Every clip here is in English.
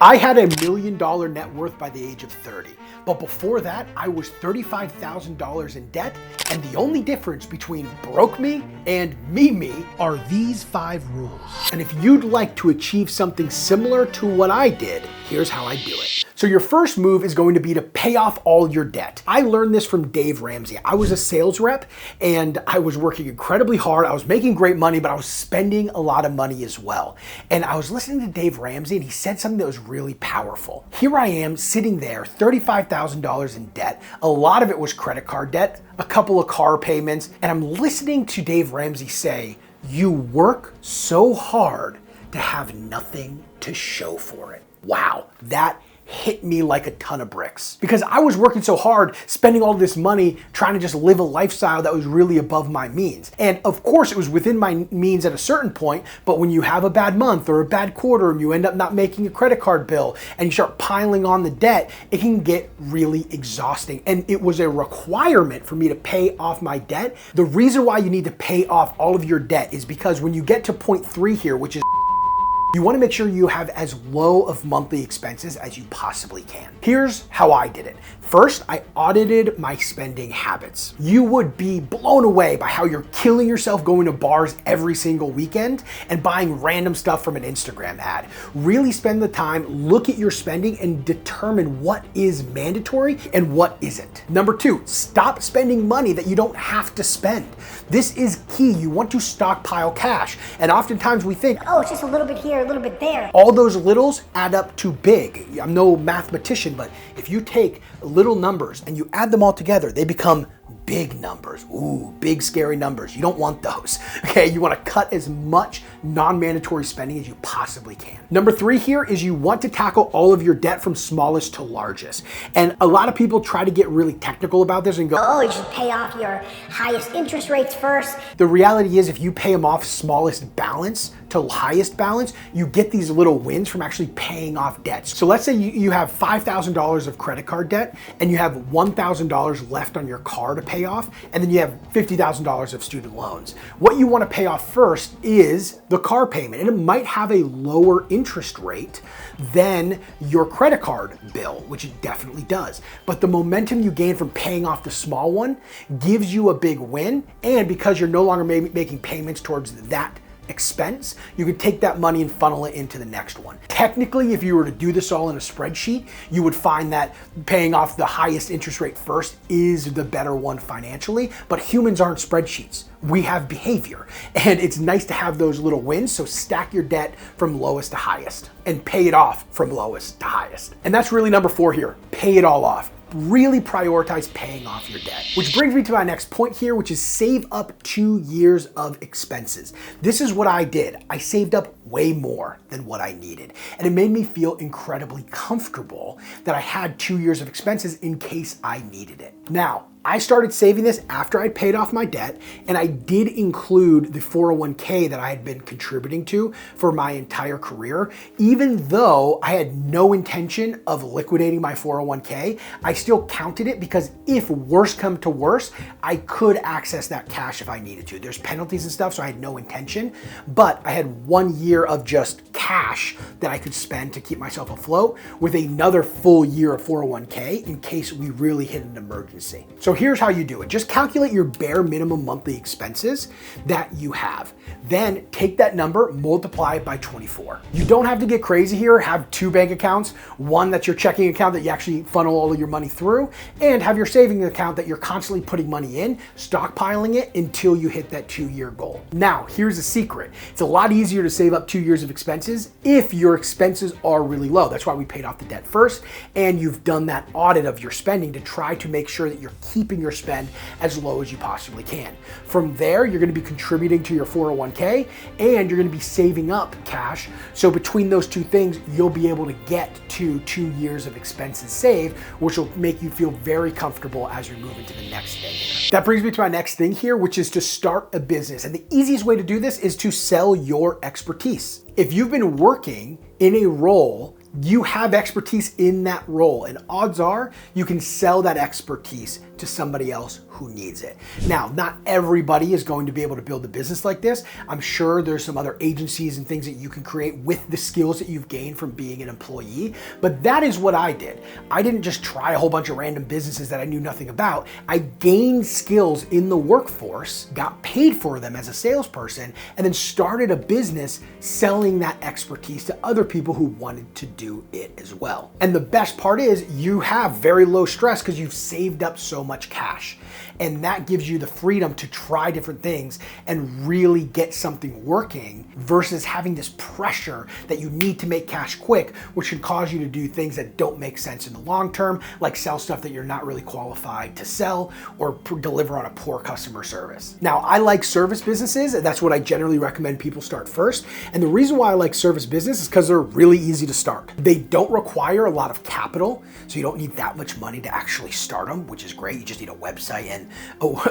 I had $1 million net worth by the age of 30. But before that, I was $35,000 in debt, and the only difference between broke me and me are these 5 rules. And if you'd like to achieve something similar to what I did, here's how I do it. So your first move is going to be to pay off all your debt. I learned this from Dave Ramsey. I was a sales rep and I was working incredibly hard. I was making great money, but I was spending a lot of money as well. And I was listening to Dave Ramsey and he said something that was really powerful. Here I am sitting there, $35,000 in debt. A lot of it was credit card debt, a couple of car payments, and I'm listening to Dave Ramsey say, you work so hard to have nothing to show for it. Wow, that hit me like a ton of bricks because I was working so hard, spending all this money, trying to just live a lifestyle that was really above my means. And of course it was within my means at a certain point, but when you have a bad month or a bad quarter and you end up not making a credit card bill and you start piling on the debt, it can get really exhausting. And it was a requirement for me to pay off my debt. The reason why you need to pay off all of your debt is because when you get to point 3 here, which is you want to make sure you have as low of monthly expenses as you possibly can. Here's how I did it. First, I audited my spending habits. You would be blown away by how you're killing yourself going to bars every single weekend and buying random stuff from an Instagram ad. Really spend the time, look at your spending and determine what is mandatory and what isn't. Number 2, stop spending money that you don't have to spend. This is key. You want to stockpile cash. And oftentimes we think, oh, it's just a little bit here, a little bit there. All those littles add up to big. I'm no mathematician, but if you take little numbers and you add them all together, they become big numbers. Ooh, big scary numbers. You don't want those. Okay, you want to cut as much non-mandatory spending as you possibly can. Number 3 here is you want to tackle all of your debt from smallest to largest. And a lot of people try to get really technical about this and go, oh, you should pay off your highest interest rates first. The reality is if you pay them off smallest balance to highest balance, you get these little wins from actually paying off debts. So let's say you have $5,000 of credit card debt and you have $1,000 left on your car to pay off, and then you have $50,000 of student loans. What you want to pay off first is the car payment, and it might have a lower interest rate than your credit card bill, which it definitely does. But the momentum you gain from paying off the small one gives you a big win, and because you're no longer making payments towards that expense, you can take that money and funnel it into the next one. Technically, if you were to do this all in a spreadsheet, you would find that paying off the highest interest rate first is the better one financially, but humans aren't spreadsheets. We have behavior, and it's nice to have those little wins, so stack your debt from lowest to highest and pay it off from lowest to highest. And that's really number 4 here, pay it all off. Really prioritize paying off your debt. Which brings me to my next point here, which is save up 2 years of expenses. This is what I did. I saved up way more than what I needed. And it made me feel incredibly comfortable that I had 2 years of expenses in case I needed it. Now, I started saving this after I paid off my debt, and I did include the 401k that I had been contributing to for my entire career. Even though I had no intention of liquidating my 401k, I still counted it because if worse come to worse, I could access that cash if I needed to. There's penalties and stuff, so I had no intention, but I had 1 year of just cash that I could spend to keep myself afloat with another full year of 401k in case we really hit an emergency. So here's how you do it. Just calculate your bare minimum monthly expenses that you have. Then take that number, multiply it by 24. You don't have to get crazy here. Have 2 bank accounts, one that's your checking account that you actually funnel all of your money through, and have your savings account that you're constantly putting money in, stockpiling it until you hit that 2-year goal. Now, here's a secret. It's a lot easier to save up 2 years of expenses if your expenses are really low. That's why we paid off the debt first, and you've done that audit of your spending to try to make sure that you're keeping your spend as low as you possibly can. From there, you're going to be contributing to your 401k and you're going to be saving up cash. So between those 2 things, you'll be able to get to 2 years of expenses saved, which will make you feel very comfortable as you move into the next thing. That brings me to my next thing here, which is to start a business. And the easiest way to do this is to sell your expertise. If you've been working in a role you have expertise in that role, and odds are you can sell that expertise to somebody else who needs it. Now, not everybody is going to be able to build a business like this. I'm sure there's some other agencies and things that you can create with the skills that you've gained from being an employee, but that is what I did. I didn't just try a whole bunch of random businesses that I knew nothing about. I gained skills in the workforce, got paid for them as a salesperson, and then started a business selling that expertise to other people who wanted to do it as well. And the best part is you have very low stress because you've saved up so much cash. And that gives you the freedom to try different things and really get something working versus having this pressure that you need to make cash quick, which can cause you to do things that don't make sense in the long term, like sell stuff that you're not really qualified to sell or deliver on a poor customer service. Now, I like service businesses, and that's what I generally recommend people start first. And the reason why I like service business is because they're really easy to start. They don't require a lot of capital, so you don't need that much money to actually start them, which is great. You just need a website and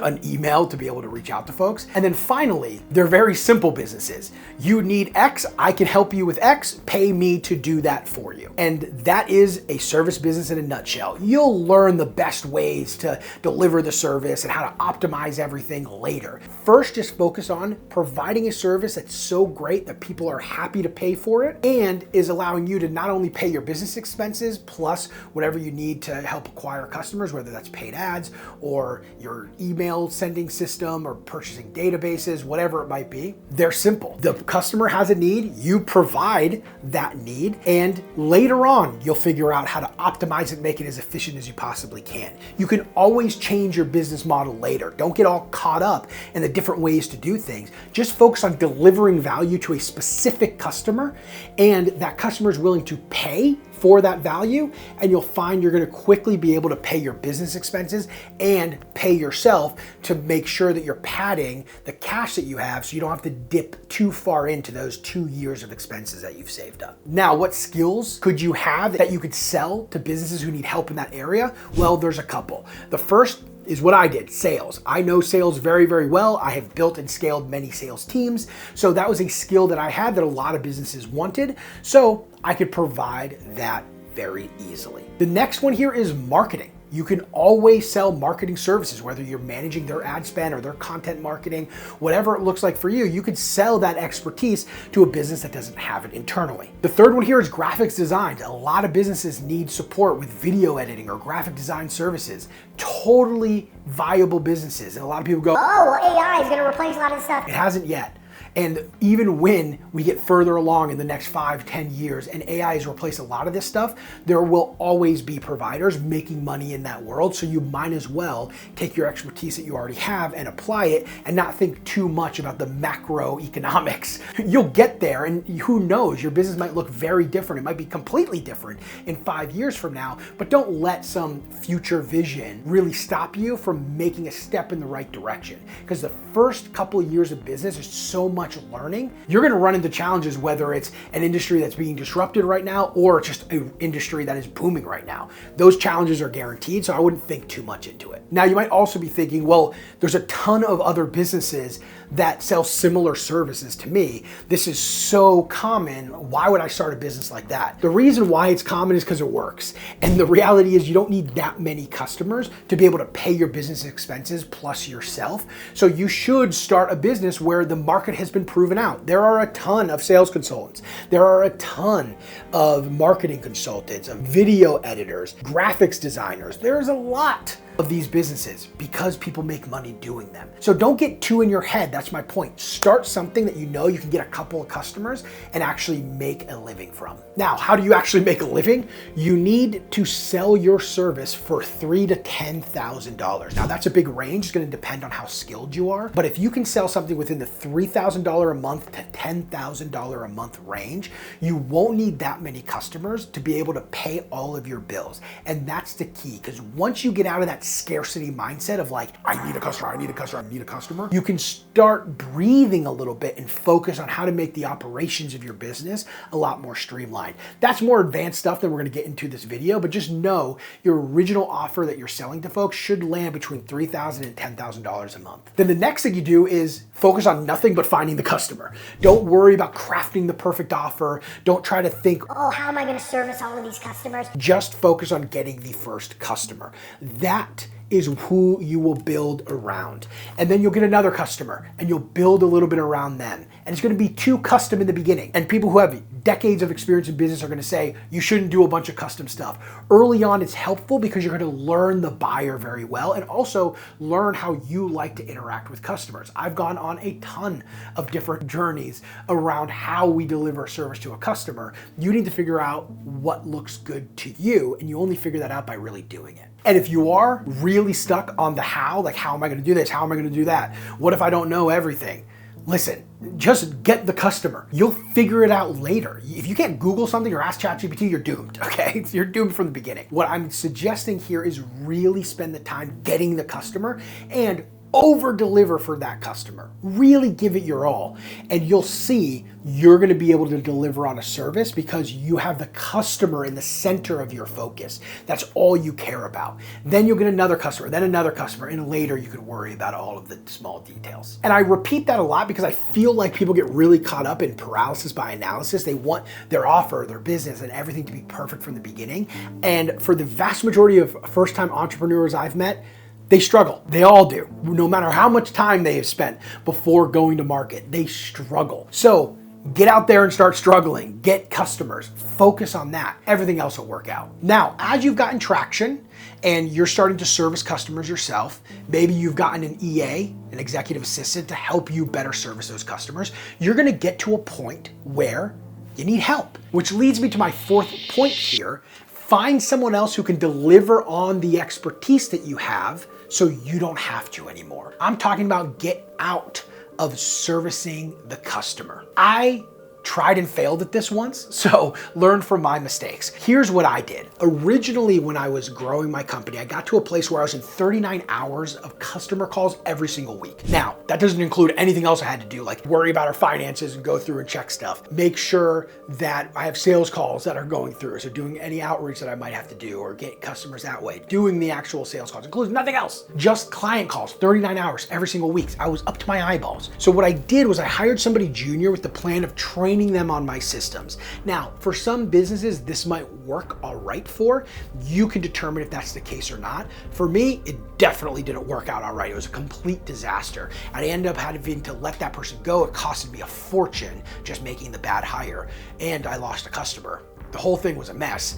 an email to be able to reach out to folks. And then finally, they're very simple businesses. You need X, I can help you with X, pay me to do that for you. And that is a service business in a nutshell. You'll learn the best ways to deliver the service and how to optimize everything later. First, just focus on providing a service that's so great that people are happy to pay for it and is allowing you to not only pay your business expenses plus whatever you need to help acquire customers, whether that's paid ads or your email sending system or purchasing databases, whatever it might be. They're simple. The customer has a need, you provide that need, and later on, you'll figure out how to optimize it, make it as efficient as you possibly can. You can always change your business model later. Don't get all caught up in the different ways to do things. Just focus on delivering value to a specific customer, and that customer is willing to pay for that value, and you'll find you're gonna quickly be able to pay your business expenses and pay yourself to make sure that you're padding the cash that you have so you don't have to dip too far into those 2 years of expenses that you've saved up. Now, what skills could you have that you could sell to businesses who need help in that area? Well, there's a couple. The first is what I did, sales. I know sales very, very well. I have built and scaled many sales teams. So that was a skill that I had that a lot of businesses wanted. So I could provide that very easily. The next one here is marketing. You can always sell marketing services, whether you're managing their ad spend or their content marketing, whatever it looks like for you, you could sell that expertise to a business that doesn't have it internally. The third one here is graphics design. A lot of businesses need support with video editing or graphic design services. Totally viable businesses. And a lot of people go, Oh, well, AI is going to replace a lot of this stuff. it hasn't yet. And even when we get further along in the next 5-10 years and AI has replaced a lot of this stuff, there will always be providers making money in that world. So you might as well take your expertise that you already have and apply it and not think too much about the macroeconomics. You'll get there, and who knows, your business might look very different. It might be completely different in 5 years from now, but don't let some future vision really stop you from making a step in the right direction. Because the first couple of years of business is so much learning. You're going to run into challenges, whether it's an industry that's being disrupted right now or just an industry that is booming right now. Those challenges are guaranteed, so I wouldn't think too much into it. Now, you might also be thinking, well, there's a ton of other businesses that sell similar services to me. This is so common. Why would I start a business like that? The reason why it's common is because it works. And the reality is you don't need that many customers to be able to pay your business expenses plus yourself. So you should start a business where the market has been proven out. There are a ton of sales consultants. There are a ton of marketing consultants, of video editors, graphics designers. There's a lot of these businesses because people make money doing them. So don't get too in your head. That's my point. Start something that you know you can get a couple of customers and actually make a living from. Now, how do you actually make a living? You need to sell your service for $3,000 to $10,000. Now, that's a big range. It's going to depend on how skilled you are. But if you can sell something within the $3,000 a month to $10,000 a month range, you won't need that many customers to be able to pay all of your bills. And that's the key, because once you get out of that scarcity mindset of like, I need a customer, I need a customer, I need a customer, you can start breathing a little bit and focus on how to make the operations of your business a lot more streamlined. That's more advanced stuff than we're gonna get into this video, but just know your original offer that you're selling to folks should land between $3,000 and $10,000 a month. Then the next thing you do is focus on nothing but finding the customer. Don't worry about crafting the perfect offer. Don't try to think, Oh, how am I going to service all of these customers? just focus on getting the first customer. That is who you will build around. And then you'll get another customer and you'll build a little bit around them. And it's gonna be too custom in the beginning. And people who have decades of experience in business are gonna say, you shouldn't do a bunch of custom stuff. Early on, it's helpful because you're gonna learn the buyer very well and also learn how you like to interact with customers. I've gone on a ton of different journeys around how we deliver service to a customer. You need to figure out what looks good to you, and you only figure that out by really doing it. And if you are really stuck on the how, like how am I gonna do this? How am I gonna do that? What if I don't know everything? Listen, just get the customer. You'll figure it out later. If you can't Google something or ask ChatGPT, you're doomed, okay? You're doomed from the beginning. What I'm suggesting here is really spend the time getting the customer and over deliver for that customer. Really give it your all. And you'll see you're gonna be able to deliver on a service because you have the customer in the center of your focus. That's all you care about. Then you'll get another customer, then another customer, and later you can worry about all of the small details. And I repeat that a lot because I feel like people get really caught up in paralysis by analysis. They want their offer, their business, and everything to be perfect from the beginning. And for the vast majority of first-time entrepreneurs I've met, they struggle. They all do. No matter how much time they have spent before going to market, they struggle. So get out there and start struggling. Get customers. Focus on that. Everything else will work out. Now, as you've gotten traction and you're starting to service customers yourself, maybe you've gotten an EA, an executive assistant, to help you better service those customers, you're gonna get to a point where you need help. Which leads me to my fourth point here. Find someone else who can deliver on the expertise that you have so you don't have to anymore. I'm talking about get out of servicing the customer. I tried and failed at this once, so learn from my mistakes. Here's what I did. Originally, when I was growing my company, I got to a place where I was in 39 hours of customer calls every single week. Now, that doesn't include anything else I had to do, like worry about our finances and go through and check stuff. Make sure that I have sales calls that are going through, so doing any outreach that I might have to do or get customers that way. Doing the actual sales calls, includes nothing else. Just client calls, 39 hours every single week. I was up to my eyeballs. So what I did was I hired somebody junior with the plan of training them on my systems. Now, for some businesses, this might work all right for. You can determine if that's the case or not. For me, it definitely didn't work out all right. It was a complete disaster. I ended up having to let that person go. It costed me a fortune just making the bad hire, and I lost a customer. The whole thing was a mess.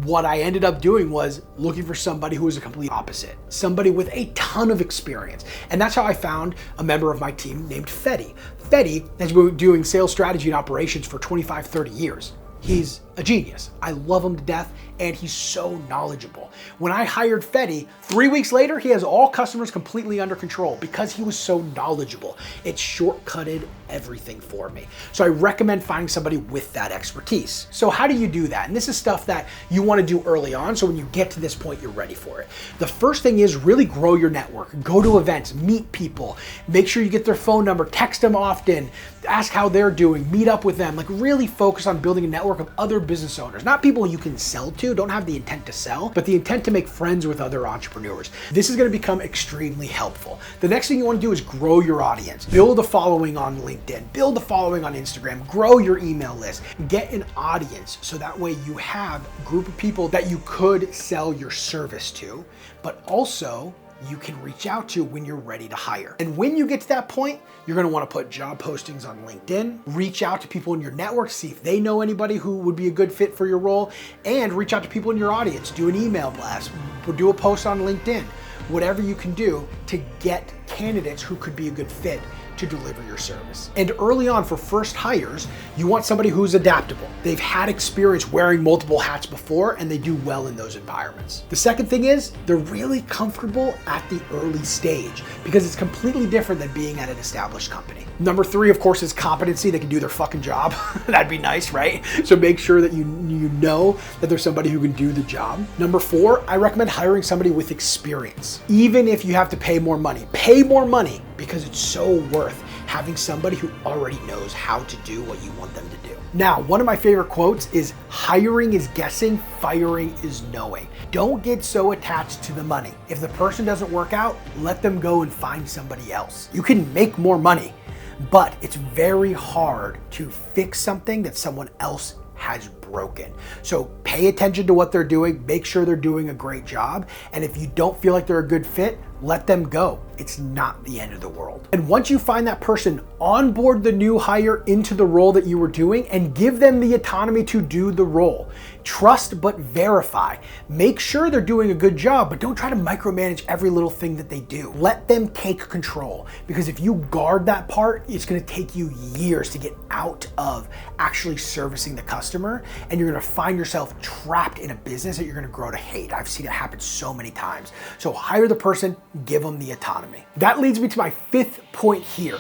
What I ended up doing was looking for somebody who was a complete opposite, somebody with a ton of experience. And that's how I found a member of my team named Fetty. Fetty has been doing sales strategy and operations for 25, 30 years. He's a genius. I love him to death, and he's so knowledgeable. When I hired Fetty, 3 weeks later, he has all customers completely under control because he was so knowledgeable. It shortcutted everything for me. So I recommend finding somebody with that expertise. So how do you do that? And this is stuff that you want to do early on, so when you get to this point, you're ready for it. The first thing is really grow your network. Go to events, meet people, make sure you get their phone number, text them often, ask how they're doing, meet up with them, like really focus on building a network of other business owners, not people you can sell to, don't have the intent to sell, but the intent to make friends with other entrepreneurs. This is gonna become extremely helpful. The next thing you wanna do is grow your audience. Build a following on LinkedIn, build a following on Instagram, grow your email list, get an audience so that way you have a group of people that you could sell your service to, but also you can reach out to when you're ready to hire. And when you get to that point, you're gonna wanna put job postings on LinkedIn, reach out to people in your network, see if they know anybody who would be a good fit for your role, and reach out to people in your audience, do an email blast, do a post on LinkedIn, whatever you can do to get candidates who could be a good fit to deliver your service. And early on for first hires, you want somebody who's adaptable. They've had experience wearing multiple hats before and they do well in those environments. The second thing is they're really comfortable at the early stage because it's completely different than being at an established company. Number 3, of course, is competency. They can do their fucking job. That'd be nice, right? So make sure that you know that there's somebody who can do the job. Number 4, I recommend hiring somebody with experience. Even if you have to pay more money because it's so worth having somebody who already knows how to do what you want them to do. Now, one of my favorite quotes is hiring is guessing, firing is knowing. Don't get so attached to the money. If the person doesn't work out, let them go and find somebody else. You can make more money, but it's very hard to fix something that someone else has broken. So pay attention to what they're doing, make sure they're doing a great job. And if you don't feel like they're a good fit, let them go. It's not the end of the world. And once you find that person, onboard the new hire into the role that you were doing and give them the autonomy to do the role. Trust but verify. Make sure they're doing a good job, but don't try to micromanage every little thing that they do. Let them take control, because if you guard that part, it's gonna take you years to get out of actually servicing the customer, and you're gonna find yourself trapped in a business that you're gonna grow to hate. I've seen it happen so many times. So hire the person, give them the autonomy. That leads me to my 5th point here,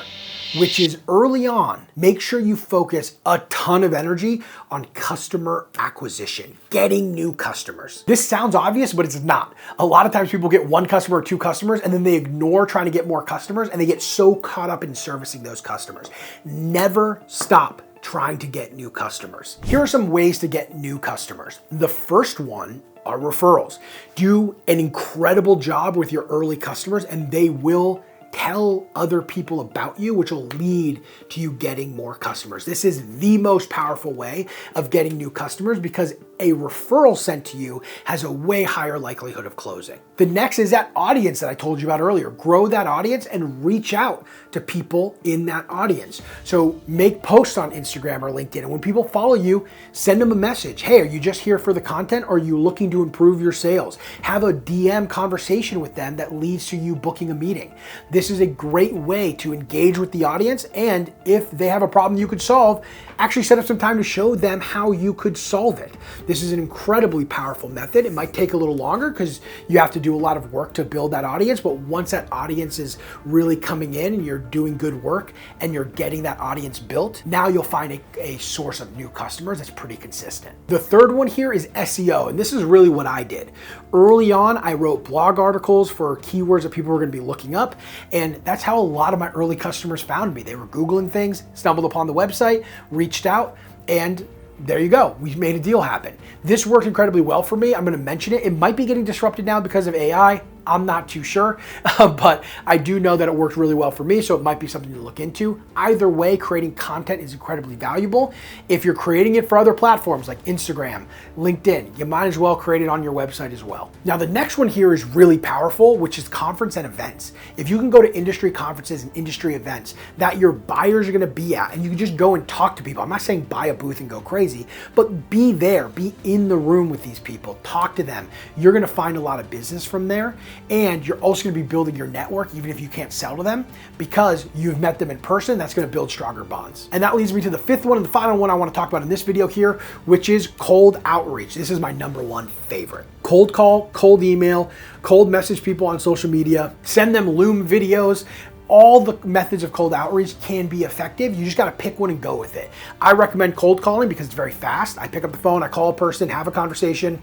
which is early on, make sure you focus a ton of energy on customer acquisition, getting new customers. This sounds obvious, but it's not. A lot of times people get 1 customer or 2 customers and then they ignore trying to get more customers and they get so caught up in servicing those customers. Never stop trying to get new customers. Here are some ways to get new customers. The first one are referrals. Do an incredible job with your early customers and they will tell other people about you, which will lead to you getting more customers. This is the most powerful way of getting new customers because a referral sent to you has a way higher likelihood of closing. The next is that audience that I told you about earlier. Grow that audience and reach out to people in that audience. So make posts on Instagram or LinkedIn. And when people follow you, send them a message. Hey, are you just here for the content or are you looking to improve your sales? Have a DM conversation with them that leads to you booking a meeting. This is a great way to engage with the audience. And if they have a problem you could solve, actually set up some time to show them how you could solve it. This is an incredibly powerful method. It might take a little longer because you have to do a lot of work to build that audience, but once that audience is really coming in and you're doing good work and you're getting that audience built, now you'll find a source of new customers that's pretty consistent. The third one here is SEO, and this is really what I did. Early on, I wrote blog articles for keywords that people were gonna be looking up, and that's how a lot of my early customers found me. They were Googling things, stumbled upon the website, reached out, and there you go. We made a deal happen. This worked incredibly well for me. I'm going to mention it. It might be getting disrupted now because of AI. I'm not too sure, but I do know that it worked really well for me, so it might be something to look into. Either way, creating content is incredibly valuable. If you're creating it for other platforms like Instagram, LinkedIn, you might as well create it on your website as well. Now, the next one here is really powerful, which is conference and events. If you can go to industry conferences and industry events that your buyers are gonna be at, and you can just go and talk to people. I'm not saying buy a booth and go crazy, but be there, be in the room with these people, talk to them. You're gonna find a lot of business from there. And you're also gonna be building your network, even if you can't sell to them, because you've met them in person. That's gonna build stronger bonds. And that leads me to the 5th one and the final one I wanna talk about in this video here, which is cold outreach. This is my #1 favorite. Cold call, cold email, cold message people on social media, send them Loom videos. All the methods of cold outreach can be effective. You just gotta pick one and go with it. I recommend cold calling because it's very fast. I pick up the phone, I call a person, have a conversation.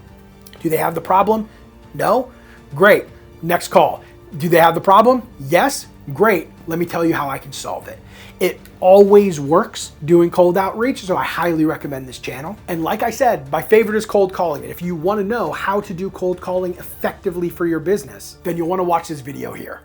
Do they have the problem? No? Great. Next call. Do they have the problem? Yes? Great. Let me tell you how I can solve it. It always works doing cold outreach, so I highly recommend this channel. And like I said, my favorite is cold calling. And if you want to know how to do cold calling effectively for your business, then you'll want to watch this video here.